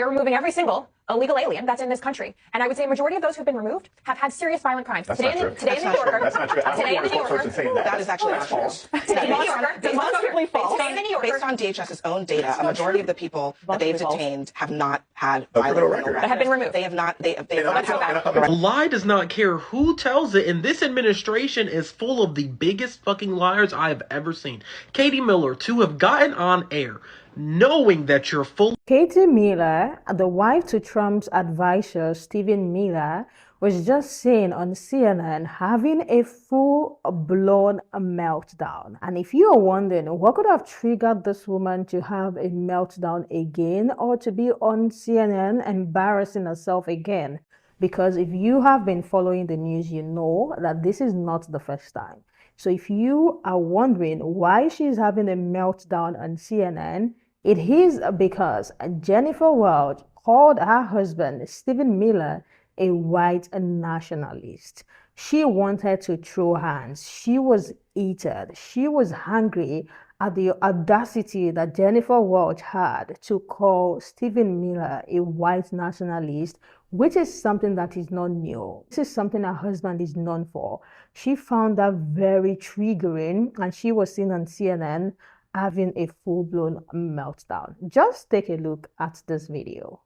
You're removing every single illegal alien that's in this country. And I would say a majority of those who've been removed have had serious violent crimes. Today in the New Yorker. That's not true. Today in the New Yorker. That is actually false. Today in the New Yorker. Demonstrably false. Based on DHS's own data, a majority of the people that they've detained have not had violent records. That have been removed. They have not had that. A lie does not care who tells it, and this administration is full of the biggest fucking liars I have ever seen. Katie Miller, to have gotten on air knowing that you're full. Katie Miller, the wife to Trump's advisor Stephen Miller, was just seen on CNN having a full-blown meltdown. And if you are wondering what could have triggered this woman to have a meltdown again or to be on CNN embarrassing herself again, because if you have been following the news, you know that this is not the first time. So if you are wondering why she's having a meltdown on CNN, it is because Jennifer Welch called her husband, Stephen Miller, a white nationalist. She wanted to throw hands. She was heated. She was angry at the audacity that Jennifer Welch had to call Stephen Miller a white nationalist, which is something that is not new. This is something her husband is known for. She found that very triggering, and she was seen on CNN having a full-blown meltdown. Just take a look at this video.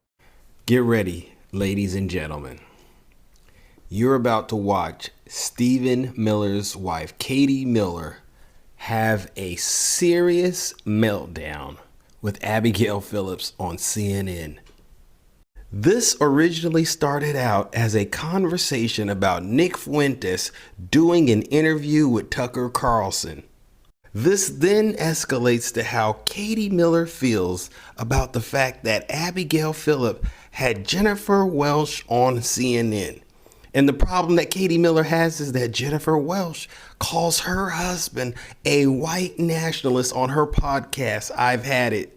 Get ready, ladies and gentlemen. You're about to watch Stephen Miller's wife, Katie Miller, have a serious meltdown with Abigail Phillips on CNN. This originally started out as a conversation about Nick Fuentes doing an interview with Tucker Carlson. This then escalates to how Katie Miller feels about the fact that Abigail Phillips had Jennifer Welch on CNN. And the problem that Katie Miller has is that Jennifer Welch calls her husband a white nationalist on her podcast, I've Had It.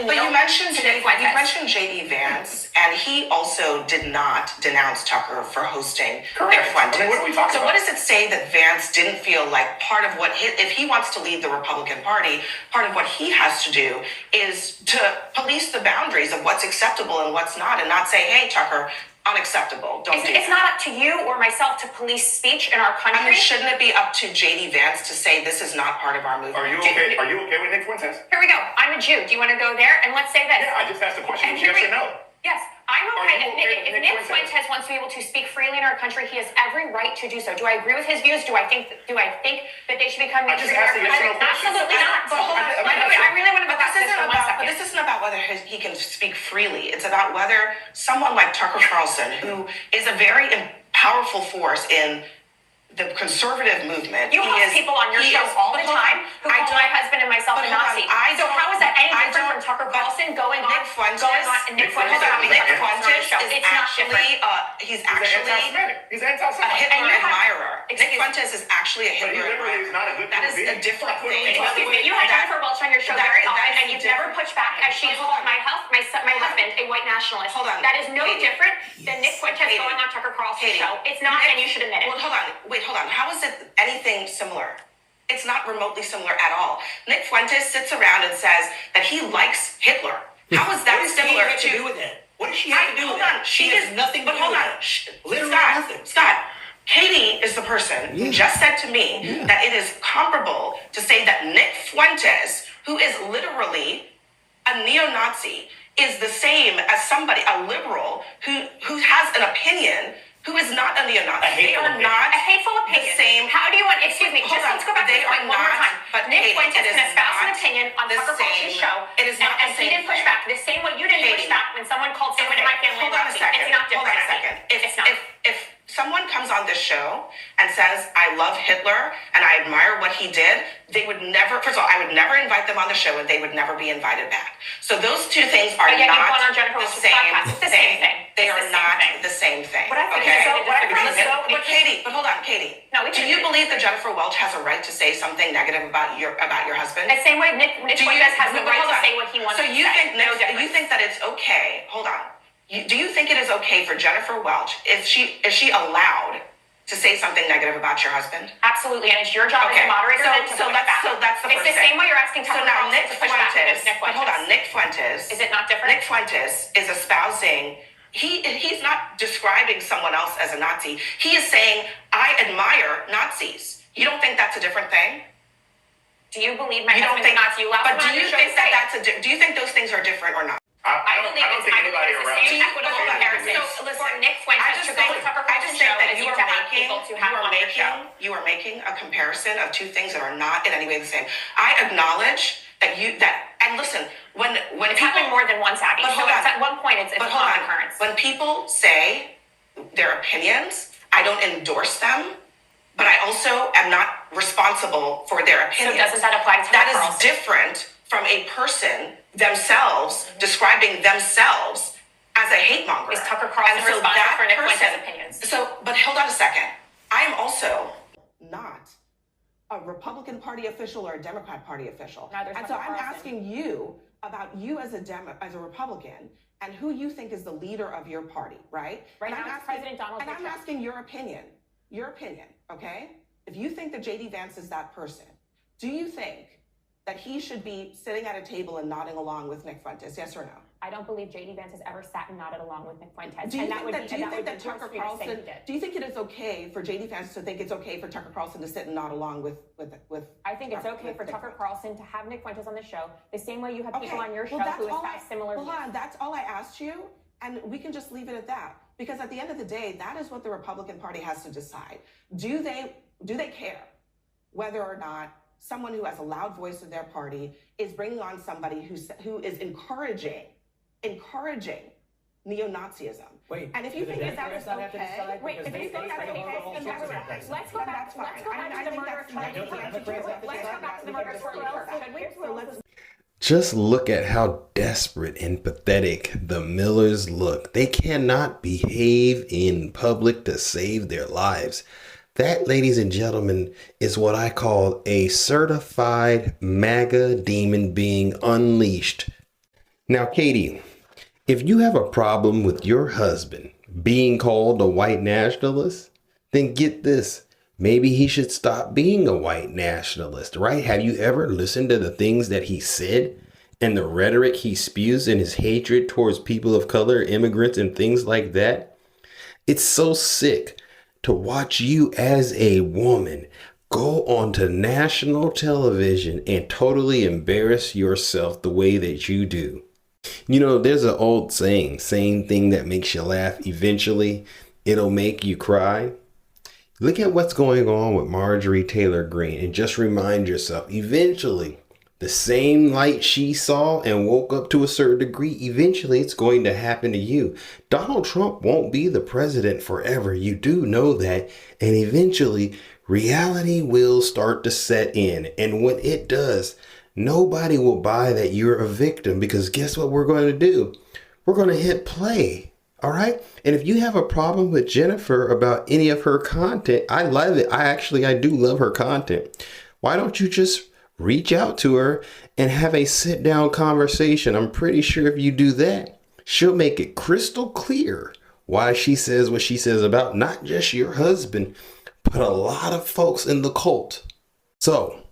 But you mentioned J.D. Vance, and he also did not denounce Tucker for hosting Nick Fuentes. What are we talking about? What does it say that Vance didn't feel like part of what if he wants to lead the Republican Party, part of what he has to do is to police the boundaries of what's acceptable and what's not, and not say, hey, Tucker, unacceptable. It's not up to you or myself to police speech in our country. I mean, shouldn't it be up to J.D. Vance to say this is not part of our movement? Are you okay? Are you okay with Nick Fuentes? Here we go. I'm a Jew. Do you want to go there? And let's say this. Yeah, I just asked the question. And Yes or no? Yes, I'm Are okay. you okay If with Nick Nick Fuentes wants to be able to speak freely in our country, he has every right to do so. Do I agree with his views? Do I think that they should become? I just asked a yes or no question. Absolutely not. But hold on. I really want to go back to this for 1 second. But this isn't about whether he can speak freely. It's about whether someone like Tucker Carlson, who is a very powerful force in the conservative movement. You host people on your show all the time who call my husband and myself a Nazi. So how is that any different from Tucker Carlson going on? Nick Fuentes Nick Fuentes is actually he's anti-Semitic. He's anti-Semitic. a Hitler admirer. Nick Fuentes is actually a Hitler admirer. Is not a good that is a different thing. Excuse me, you had Jennifer Welch on your show very often, and you've never pushed back as she has called my husband a white nationalist. Hold on. That is no different than Nick Fuentes going on Tucker Carlson's show. It's not, and you should admit it. Well, hold on. How is it anything similar? It's not remotely similar at all. Nick Fuentes sits around and says that he likes Hitler. How is that similar to do with it? What does she have to do with it? She has nothing to do with it. Literally nothing. Scott, Katie is the person who just said to me that it is comparable to say that Nick Fuentes, who is literally a neo-Nazi, is the same as somebody, a liberal, who has an opinion who is not a neo-Nazi. They are not a hateful opinion. The same. How do you want? Excuse me. Let's go back to this point one more time. But Nick Fuentes can espouse an opinion on Tucker Carlson's show. It is not and he didn't push back the same way you didn't push back when someone called someone in my family. Hold on a second. It's not different. Hold on a second. It's not. If someone comes on this show and says, I love Hitler and I admire what he did, they would never, first of all, I would never invite them on the show and they would never be invited back. So those two things are not the same thing. They are not the same thing. But Katie, hold on, Katie. Do you believe that Jennifer Welch has a right to say something negative about your husband? The same way Nick Fuentes has the right to say what he wants to say. So you think that it's okay? Hold on. Do you think it is okay for Jennifer Welch, is she allowed to say something negative about your husband? Absolutely, and it's your job as a moderator then to push back. So that's the It's first the thing. same way you're asking So Tucker now Carlson Nick to push back against Fuentes, Nick but hold on, Fuentes. Nick Fuentes. Is it not different? Nick Fuentes is espousing, he's not describing someone else as a Nazi. He is saying, I admire Nazis. You don't think that's a different thing? Do you believe my You don't husband's think, a Nazi? You allow but him do on you your show think to say it. do you think those things are different or not? I believe don't think anybody it's the around same this- equitable Hold on. comparison So, listen, for Nick Fuentes to go to Tucker Carlson's show as you to have people to have on your show. you are making a comparison of two things that are not in any way the same. I acknowledge that and listen, when It's people, happened more than once, Abby. But So hold on. at one point, it's a but hold common on. occurrence. When people say their opinions, I don't endorse them, but I also am not responsible for their So opinions. doesn't that apply to Tucker That is Carlson? different from a person themselves describing themselves as a hate monger. Is Tucker Carlson And so responsible that for Nick person- Fuentes' opinions? So, but hold on a second. I am also not a Republican Party official or a Democrat Party official. Neither is And so Tucker I'm Carlson. asking you about you as a Republican and who you think is the leader of your party, right? Right And now I'm it's President Donald And I'm Trump. asking your opinion, okay? If you think that JD Vance is that person, do you think that he should be sitting at a table and nodding along with Nick Fuentes, yes or no? I don't believe JD Vance has ever sat and nodded along with Nick Fuentes. Do you and that think would that, be, do you and that think would that be Tucker worse for you to say Carlson, he did. do you think it is okay for JD Vance to think it's okay for Tucker Carlson to sit and nod along with I think it's okay with for Nick Tucker Fuentes? Carlson to have Nick Fuentes on the show, the same way you have people Okay, on your show well, that's who all espouse similar Well, views. hold on, that's all I asked you, and we can just leave it at that. Because at the end of the day, that is what the Republican Party has to decide. Do they care whether or not someone who has a loud voice in their party is bringing on somebody who is encouraging neo-Nazism? Wait, and if you do the think that Democrats is not have to okay, decide? Wait, Because if you they think that's vote okay, on all then sorts of let's things. go back to the murder of Charlie Don't you have a Kirk. great Let's go back to the murder of Charlie Kirk. Just look at how desperate and pathetic the Millers look. They cannot behave in public to save their lives. That, ladies and gentlemen, is what I call a certified MAGA demon being unleashed. Now, Katie, if you have a problem with your husband being called a white nationalist, then get this. Maybe he should stop being a white nationalist, right? Have you ever listened to the things that he said and the rhetoric he spews and his hatred towards people of color, immigrants, and things like that? It's so sick to watch you as a woman go onto national television and totally embarrass yourself the way that you do. You know, there's an old saying, same thing that makes you laugh, eventually it'll make you cry. Look at what's going on with Marjorie Taylor Greene and just remind yourself, eventually, the same light she saw and woke up to a certain degree, eventually it's going to happen to you. Donald Trump won't be the president forever. You do know that. And eventually, reality will start to set in. And when it does, nobody will buy that you're a victim, because guess what we're going to do? We're going to hit play. All right. And if you have a problem with Jennifer about any of her content, I love it. I do love her content. Why don't you just reach out to her and have a sit down conversation? I'm pretty sure if you do that, she'll make it crystal clear why she says what she says about not just your husband, but a lot of folks in the cult. So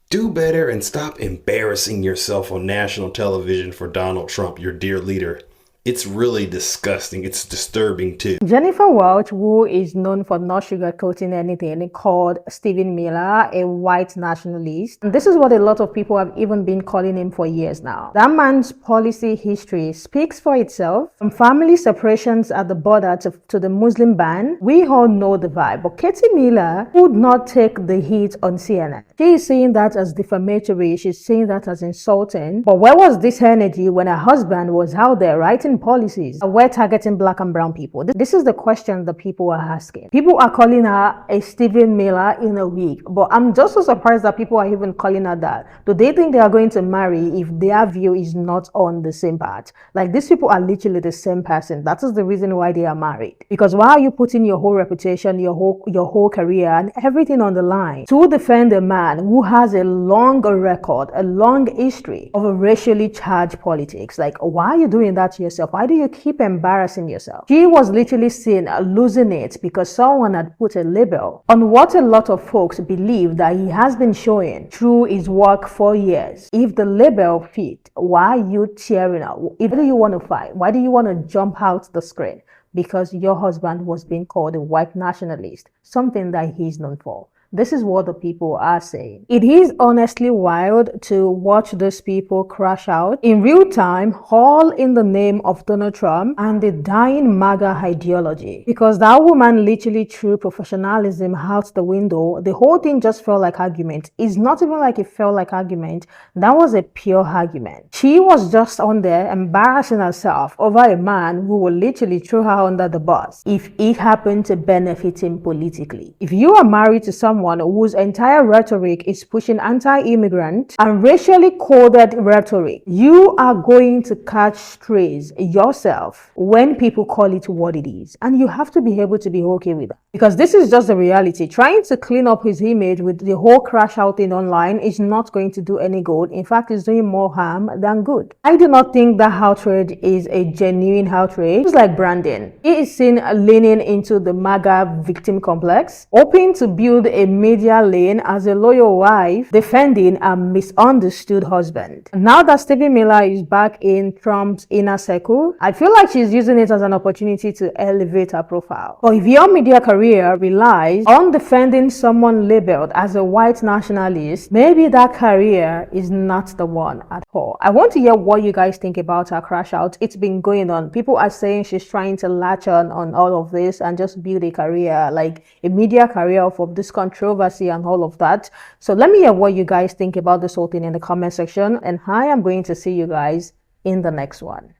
do better and stop embarrassing yourself on national television for Donald Trump, your dear leader. It's really disgusting. It's disturbing too. Jennifer Welch, who is known for not sugarcoating anything, called Stephen Miller a white nationalist. And this is what a lot of people have even been calling him for years now. That man's policy history speaks for itself. From family separations at the border to the Muslim ban, we all know the vibe. But Katie Miller would not take the heat on CNN. She is saying that as defamatory. She's saying that as insulting. But where was this energy when her husband was out there writing policies we're targeting black and brown people? This is the question that people are asking. People are calling her a Stephen Miller in a wig, but I'm just so surprised that people are even calling her that. Do they think they are going to marry if their view is not on the same path? Like, these people are literally the same person. That is the reason why they are married. Because why are you putting your whole reputation, your whole career and everything on the line to defend a man who has a long record, a long history of racially charged politics? Like, why are you doing that to yourself? yourself? Why do you keep embarrassing yourself? She was literally seen losing it because someone had put a label on what a lot of folks believe that he has been showing through his work for years. If the label fit, why are you tearing out? Why do you want to fight? Why do you want to jump out the screen? Because your husband was being called a white nationalist, something that he's known for. This is what the people are saying. It is honestly wild to watch these people crash out in real time, all in the name of Donald Trump and the dying MAGA ideology. Because that woman literally threw professionalism out the window. The whole thing just felt like argument. It's not even like it felt like argument. That was a pure argument. She was just on there embarrassing herself over a man who will literally throw her under the bus if it happened to benefit him politically. If you are married to someone whose entire rhetoric is pushing anti-immigrant and racially coded rhetoric, you are going to catch strays yourself when people call it what it is. And you have to be able to be okay with that. Because this is just the reality. Trying to clean up his image with the whole crash out thing online is not going to do any good. In fact, it's doing more harm than good. I do not think that outrage is a genuine outrage. It's like Brandon. He is seen leaning into the MAGA victim complex, hoping to build a media lane as a loyal wife defending a misunderstood husband. Now that Stephen Miller is back in Trump's inner circle, I feel like she's using it as an opportunity to elevate her profile. But if your media career relies on defending someone labeled as a white nationalist, maybe that career is not the one at all. I want to hear what you guys think about her crash out. It's been going on. People are saying she's trying to latch on all of this and just build a career, like a media career of this controversy and all of that. So let me hear what you guys think about this whole thing in the comment section, and I am going to see you guys in the next one.